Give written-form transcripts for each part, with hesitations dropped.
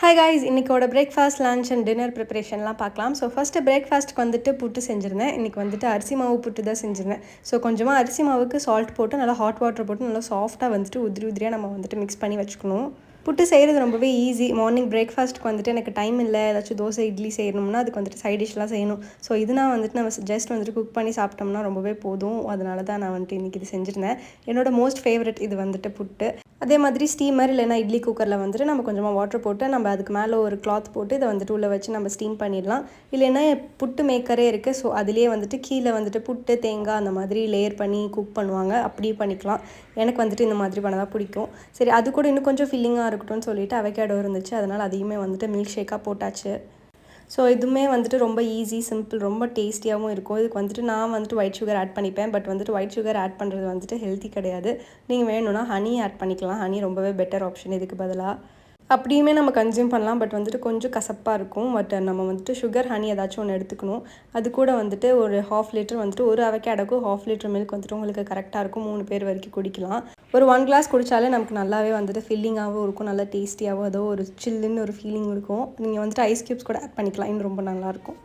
Hi guys, இன்றைக்கோட breakfast lunch and dinner ப்ரிப்பரேஷன்லாம் பார்க்கலாம். ஸோ ஃபஸ்ட்டு பிரேக்ஃபாஸ்ட்டுக்கு வந்துட்டு புட்டு செஞ்சுருந்தேன். இன்றைக்கி வந்துட்டு அரிசி மாவு புட்டு தான் செஞ்சுருந்தேன். ஸோ கொஞ்சமாக அரிசி மாவுக்கு சால்ட் போட்டு நல்லா ஹாட் வாட்டர் போட்டு நல்லா சாஃப்ட்டாக வந்துட்டு உதிரியாக நம்ம வந்துட்டு மிக்ஸ் பண்ணி வச்சுக்கணும். புட்டு செய்கிறது ரொம்பவே ஈஸி. மார்னிங் பிரேக்ஃபாஸ்ட்டுக்கு வந்துட்டு எனக்கு டைம் இல்லை, ஏதாச்சும் தோசை இட்லி செய்யணும்னா அதுக்கு வந்துட்டு சைட் டிஷ்லாம் செய்யணும். ஸோ இதுனா வந்துட்டு நம்ம ஜஸ்ட் வந்துட்டு குக் பண்ணி சாப்பிட்டோம்னா ரொம்பவே போதும். அதனால தான் நான் வந்துட்டு இன்றைக்கி இது செஞ்சுருந்தேன். என்னோடய மோஸ்ட் ஃபேவரட் இது வந்துட்டு புட்டு. அதே மாதிரி ஸ்டீமர் இல்லைனா இட்லி குக்கரில் வந்துட்டு நம்ம கொஞ்சமாக வாட்டர் போட்டு நம்ம அதுக்கு மேலே ஒரு கிளாத் போட்டு இதை வந்துட்டு உள்ளே வச்சு நம்ம ஸ்டீம் பண்ணிடலாம். இல்லைன்னா புட்டு மேக்கரே இருக்குது. ஸோ அதிலே வந்துட்டு கீழே வந்துட்டு புட்டு தேங்காய் அந்த மாதிரி லேயர் பண்ணி குக் பண்ணுவாங்க. அப்படியே பண்ணிக்கலாம். எனக்கு வந்துட்டு இந்த மாதிரி பண்ண தான் பிடிக்கும். சரி, அது கூட இன்னும் கொஞ்சம் ஃபில்லிங்காக இருக்கட்டும்னு சொல்லிட்டு அவகேடோ இருந்துச்சு. அதனால் அதையுமே வந்துட்டு மில்க் ஷேக்காக போட்டாச்சு. ஸோ இதுவுமே வந்துட்டு ரொம்ப ஈஸி, சிம்பிள், ரொம்ப டேஸ்டியாகவும் இருக்கும். இதுக்கு வந்துட்டு நான் வந்துட்டு ஒயிட் சுகர் ஆட் பண்ணிப்பேன். பட் வந்துட்டு ஒயிட் சுகர் ஆட் பண்ணுறது வந்துட்டு ஹெல்த்தி கிடையாது. நீங்கள் வேணும்னா ஹனி ஆட் பண்ணிக்கலாம். ஹனி ரொம்பவே பெட்டர் ஆப்ஷன் இதுக்கு பதிலாக. அப்படியுமே நம்ம கன்சியூம் பண்ணலாம். பட் வந்துட்டு கொஞ்சம் கசப்பாக இருக்கும். பட் நம்ம வந்துட்டு சுகர் ஹனி ஏதாச்சும் ஒன்று எடுத்துக்கணும். அது கூட வந்துட்டு ஒரு 1/2 லிட்டர் வந்துட்டு ஒரு அவகேடோக்கு 1/2 லிட்டர் மில்க் வந்துட்டு உங்களுக்கு கரெக்டாக இருக்கும். 3 பேர் வரைக்கும் குடிக்கலாம். ஒரு 1 கிளாஸ் குடித்தாலே நமக்கு நல்லாவே வந்துட்டு ஃபில்லிங்காகவும் இருக்கும். நல்லா டேஸ்டியாகவும் ஏதோ ஒரு சில்லுன்னு ஒரு ஃபீலிங் இருக்கும். நீங்கள் வந்துட்டு ஐஸ் க்யூப்ஸ் கூட ஆட் பண்ணிக்கலாம். இன்னும் ரொம்ப நல்லாயிருக்கும்.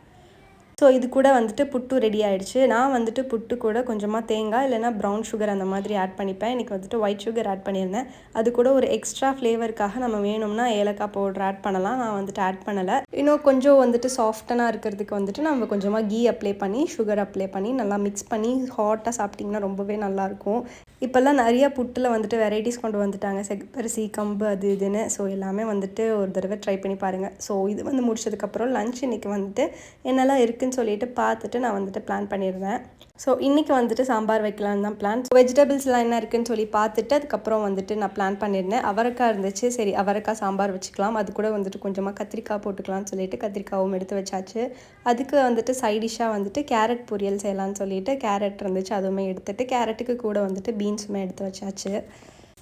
ஸோ இது கூட வந்துட்டு புட்டு ரெடி ஆகிடுச்சு. நான் வந்துட்டு புட்டு கூட கொஞ்சமாக தேங்காய் இல்லைனா ப்ரௌன் சுகர் அந்த மாதிரி ஆட் பண்ணிப்பேன். இன்றைக்கி வந்துட்டு ஒயிட் சுகர் ஆட் பண்ணியிருந்தேன். அது கூட ஒரு எக்ஸ்ட்ரா ஃப்ளேவருக்காக நம்ம வேணும்னா ஏலக்காய் பவுடர் ஆட் பண்ணலாம். நான் வந்துட்டு ஆட் பண்ணலை. இன்னும் கொஞ்சம் வந்துட்டு சாஃப்டனாக இருக்கிறதுக்கு வந்துட்டு நம்ம கொஞ்சமாக கீ அப்ளை பண்ணி சுகர் அப்ளை பண்ணி நல்லா மிக்ஸ் பண்ணி ஹாட்டாக சாப்பிட்டிங்கன்னா ரொம்பவே நல்லாயிருக்கும். இப்போல்லாம் நிறைய புட்டில் வந்துட்டு வெரைட்டிஸ் கொண்டு வந்துட்டாங்க. செகப்பரிசி, கம்பு, அது இதுன்னு. ஸோ எல்லாமே வந்துட்டு ஒரு தடவை ட்ரை பண்ணி பாருங்கள். ஸோ இது வந்து முடிச்சதுக்கப்புறம் லன்ச் இன்றைக்கி வந்துட்டு என்னெல்லாம் இருக்குதுன்னு சொல்லிட்டு பார்த்துட்டு நான் வந்துட்டு பிளான் பண்ணியிருந்தேன். ஸோ இன்றைக்கி வந்துட்டு சாம்பார் வைக்கலான்னு தான் பிளான். ஸோ வெஜிடபிள்ஸ்லாம் என்ன இருக்குதுன்னு சொல்லி பார்த்துட்டு அதுக்கப்புறம் வந்துட்டு நான் பிளான் பண்ணியிருந்தேன். அவரைக்காய் இருந்துச்சு. சரி, அவரைக்காய் சாம்பார் வச்சுக்கலாம். அது கூட வந்துட்டு கொஞ்சமாக கத்திரிக்காய் போட்டுக்கலாம்னு சொல்லிட்டு கத்திரிக்காவும் எடுத்து வச்சாச்சு. அதுக்கு வந்துட்டு சைடிஷ்ஷாக வந்துட்டு கேரட் பொரியல் செய்யலான்னு சொல்லிட்டு கேரட் இருந்துச்சு. அதுவுமே எடுத்துகிட்டு கேரட்டுக்கு கூட வந்துட்டு பீன்ஸுமே எடுத்து வச்சாச்சு.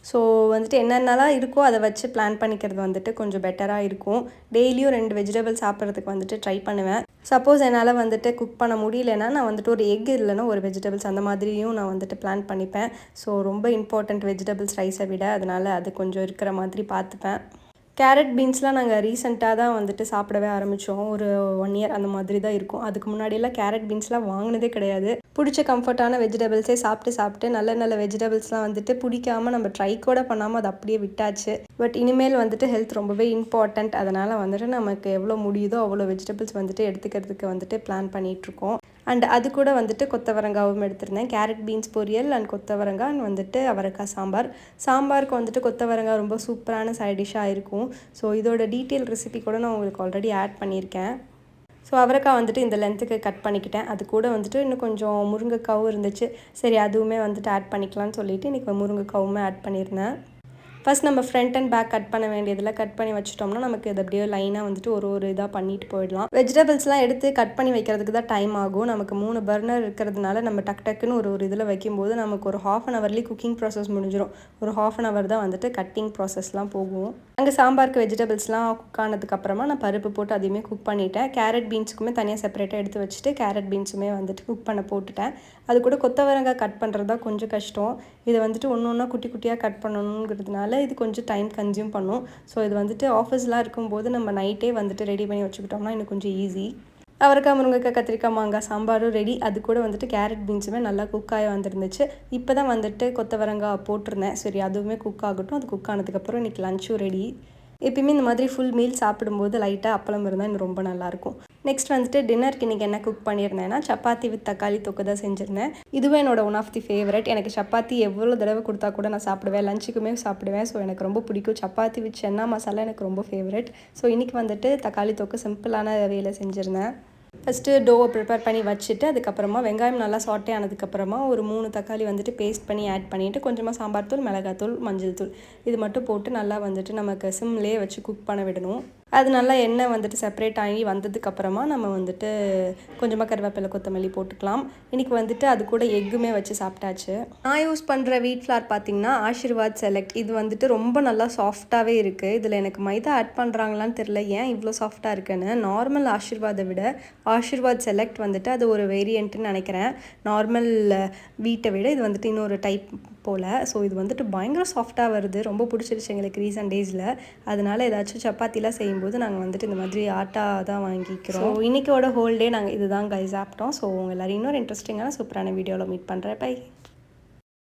ஸோ வந்துட்டு என்னென்னலாம் இருக்கோ அதை வச்சு பிளான் பண்ணிக்கிறது வந்துட்டு கொஞ்சம் பெட்டராக இருக்கும். டெய்லியும் 2 வெஜிடபிள் சாப்பிட்றதுக்கு வந்துட்டு ட்ரை பண்ணுவேன். சப்போஸ் என்னால் வந்துட்டு குக் பண்ண முடியலன்னா நான் வந்துட்டு ஒரு எக் இல்லைன்னா ஒரு வெஜிடபிள்ஸ் அந்த மாதிரியும் நான் வந்துட்டு பிளான் பண்ணிப்பேன். ஸோ ரொம்ப இம்பார்ட்டண்ட் வெஜிடபிள்ஸ் ரைஸை விட. அதனால் அது கொஞ்சம் இருக்கிற மாதிரி பார்த்துப்பேன். கேரட் பீன்ஸ்லாம் நாங்கள் ரீசெண்டாக தான் வந்துட்டு சாப்பிடவே ஆரம்பித்தோம். ஒரு 1 இயர் அந்த மாதிரி தான் இருக்கும். அதுக்கு முன்னாடியெல்லாம் கேரட் பீன்ஸ்லாம் வாங்கினதே கிடையாது. பிடிச்ச கம்ஃபர்ட்டான வெஜிடபிள்ஸே சாப்பிட்டு நல்ல வெஜிடபிள்ஸ்லாம் வந்துட்டு பிடிக்காமல் நம்ம ட்ரை கூட பண்ணாமல் அதை அப்படியே விட்டாச்சு. பட் இனிமேல் வந்துட்டு ஹெல்த் ரொம்பவே இம்பார்ட்டண்ட். அதனால் வந்துட்டு நமக்கு எவ்வளோ முடியுதோ அவ்வளோ வெஜிடபிள்ஸ் வந்துட்டு எடுத்துக்கிறதுக்கு வந்துட்டு பிளான் பண்ணிகிட்ருக்கோம். அண்ட் அது கூட வந்துட்டு கொத்தவரங்காவும் எடுத்திருந்தேன். கேரட் பீன்ஸ் பொரியல் அண்ட் கொத்தவரங்காய் அண்ட் வந்துட்டு அவரைக்காய் சாம்பார். சாம்பாருக்கு வந்துட்டு கொத்தவரங்காய் ரொம்ப சூப்பரான சைட் டிஷ்ஷாக இருக்கும். ஸோ இதோட டீட்டெயில் ரெசிபி கூட நான் உங்களுக்கு ஆல்ரெடி ஆட் பண்ணியிருக்கேன். ஸோ அவரைக்காய் வந்துட்டு இந்த லென்த்துக்கு கட் பண்ணிக்கிட்டேன். அது கூட வந்துட்டு இன்னும் கொஞ்சம் முருங்கைக்காவும் இருந்துச்சு. சரி, அதுவுமே வந்துட்டு ஆட் பண்ணிக்கலாம்னு சொல்லிவிட்டு இன்றைக்கி முருங்கைக்காவுமே ஆட் பண்ணியிருந்தேன். ஃபஸ்ட் நம்ம ஃப்ரண்ட் அண்ட் பேக் கட் பண்ண வேண்டியதில் கட் பண்ணி வச்சுட்டோம்னா நமக்கு இது அப்படியே லைனாக வந்துட்டு ஒரு இதாக பண்ணிட்டு போயிடலாம். வெஜிடபிள்ஸ்லாம் எடுத்து கட் பண்ணி வைக்கிறதுக்கு தான் டைம் ஆகும். நமக்கு 3 பர்னர் இருக்கிறதுனால நம்ம டக்குன்னு ஒரு இதில் வைக்கும்போது நமக்கு ஒரு 1/2 ஹவர்லேயே குக்கிங் ப்ராசஸ் முடிஞ்சிடும். ஒரு 1/2 ஹவர் தான் வந்துட்டு கட்டிங் ப்ராசஸ்லாம் போகும். அங்கே சாம்பாருக்கு வெஜிடபிள்ஸ்லாம் குக் ஆனதுக்கப்புறமா நான் பருப்பு போட்டு அதையுமே குக் பண்ணிவிட்டேன். கேரட் பீன்ஸுக்குமே தனியாக செப்பரேட்டாக எடுத்து வச்சுட்டு கேரட் பீன்ஸுமே வந்துட்டு குக் பண்ண போட்டுட்டேன். அது கூட கொத்தவரங்காய் கட் பண்ணுறது தான் கொஞ்சம் கஷ்டம். இதை வந்துட்டு ஒன்று குட்டி குட்டியாக கட் பண்ணணுங்கிறதுனால இது கொஞ்சம் டைம் கன்சியூம் பண்ணும். ஸோ இது வந்துட்டு ஆஃபீஸ்லாம் இருக்கும்போது நம்ம நைட்டே வந்துட்டு ரெடி பண்ணி வச்சுக்கிட்டோம்னா இன்னும் கொஞ்சம் ஈஸி. அவரைக்காய், முருங்கைக்காய், கத்திரிக்காய், மாங்காய் சாம்பாரும் ரெடி. அது கூட வந்துட்டு கேரட் பீன்ஸுமே நல்லா குக்காகி வந்துருந்துச்சு. இப்போ தான் வந்துட்டு கொத்தவரங்காய் போட்டிருந்தேன். சரி, அதுவுமே குக் ஆகட்டும். அது குக் ஆனதுக்கப்புறம் இன்றைக்கி லஞ்சும் ரெடி. எப்பயுமே இந்த மாதிரி ஃபுல் மீல் சாப்பிடும்போது லைட்டாக அப்பளம் இருந்தால் இன்னும் ரொம்ப நல்லாயிருக்கும். நெக்ஸ்ட் வந்துட்டு டின்னருக்கு இன்றைக்கி என்ன குக் பண்ணியிருந்தேன்னா சப்பாத்தி வித் தக்காளி தொக்கு தான் செஞ்சுருந்தேன். இதுவே என்னோட ஒன் ஆஃப் தி ஃபேவரட். எனக்கு சப்பாத்தி எவ்வளோ தடவை கொடுத்தா கூட நான் சாப்பிடுவேன். லஞ்சுக்குமே சாப்பிடுவேன். ஸோ எனக்கு ரொம்ப பிடிக்கும். சப்பாத்தி வித் சன்னா மசாலா எனக்கு ரொம்ப ஃபேவரட். ஸோ இன்றைக்கி வந்துட்டு தக்காளி தொக்கு சிம்பிளான வேலை செஞ்சுருந்தேன். ஃபஸ்ட்டு டோவை ப்ரிப்பேர் பண்ணி வச்சுட்டு அதுக்கப்புறமா வெங்காயம் நல்லா சாட்டே ஆனதுக்கப்புறமா ஒரு 3 தக்காளி வந்துட்டு பேஸ்ட் பண்ணி ஆட் பண்ணிவிட்டு கொஞ்சமாக சாம்பார் தூள், மிளகாத்தூள், மஞ்சள் தூள் இது மட்டும் போட்டு நல்லா வந்துட்டு நமக்கு சிம்லேயே வச்சு குக் பண்ண விடணும். அது நல்லா எண்ணெய் வந்துட்டு செப்பரேட் ஆகி வந்ததுக்கப்புறமா நம்ம வந்துட்டு கொஞ்சமாக கருவேப்பிலை, கொத்தமல்லி போட்டுக்கலாம். இன்றைக்கி வந்துட்டு அது கூட எக்குமே வச்சு சாப்பிட்டாச்சு. நான் யூஸ் பண்ணுற வீட் ஃப்ளார் பார்த்திங்கன்னா ஆஷிர்வாத் செலக்ட். இது வந்துட்டு ரொம்ப நல்லா சாஃப்டாகவே இருக்குது. இதில் எனக்கு மைதா ஆட் பண்ணுறாங்களான்னு தெரில ஏன் இவ்வளோ சாஃப்டாக இருக்குன்னு. நார்மல் ஆஷிர்வாதை விட ஆஷிர்வாத் செலக்ட் வந்துட்டு அது ஒரு வேரியண்ட்டுன்னு நினைக்கிறேன். நார்மல் வீட்டை விட இது வந்துட்டு இன்னொரு டைப் போல். ஸோ இது வந்துட்டு பயங்கர சாஃப்டாக வருது. ரொம்ப பிடிச்சிருச்சு எங்களுக்கு ரீசன்ட் டேஸில். அதனால் ஏதாச்சும் சப்பாத்திலாம் செய்யும்போது போகும்போது நாங்கள் வந்துட்டு இந்த மாதிரி ஆட்டா தான் வாங்கிக்கிறோம். ஸோ இன்றைக்கோட ஹோல் டே நாங்கள் இதுதான் கைஸ் சாப்பிட்டோம். ஸோ உங்கள் எல்லோரும் இன்னொரு இன்ட்ரெஸ்டிங்கான சூப்பரான வீடியோவில் மீட் பண்ணுறேன். பை.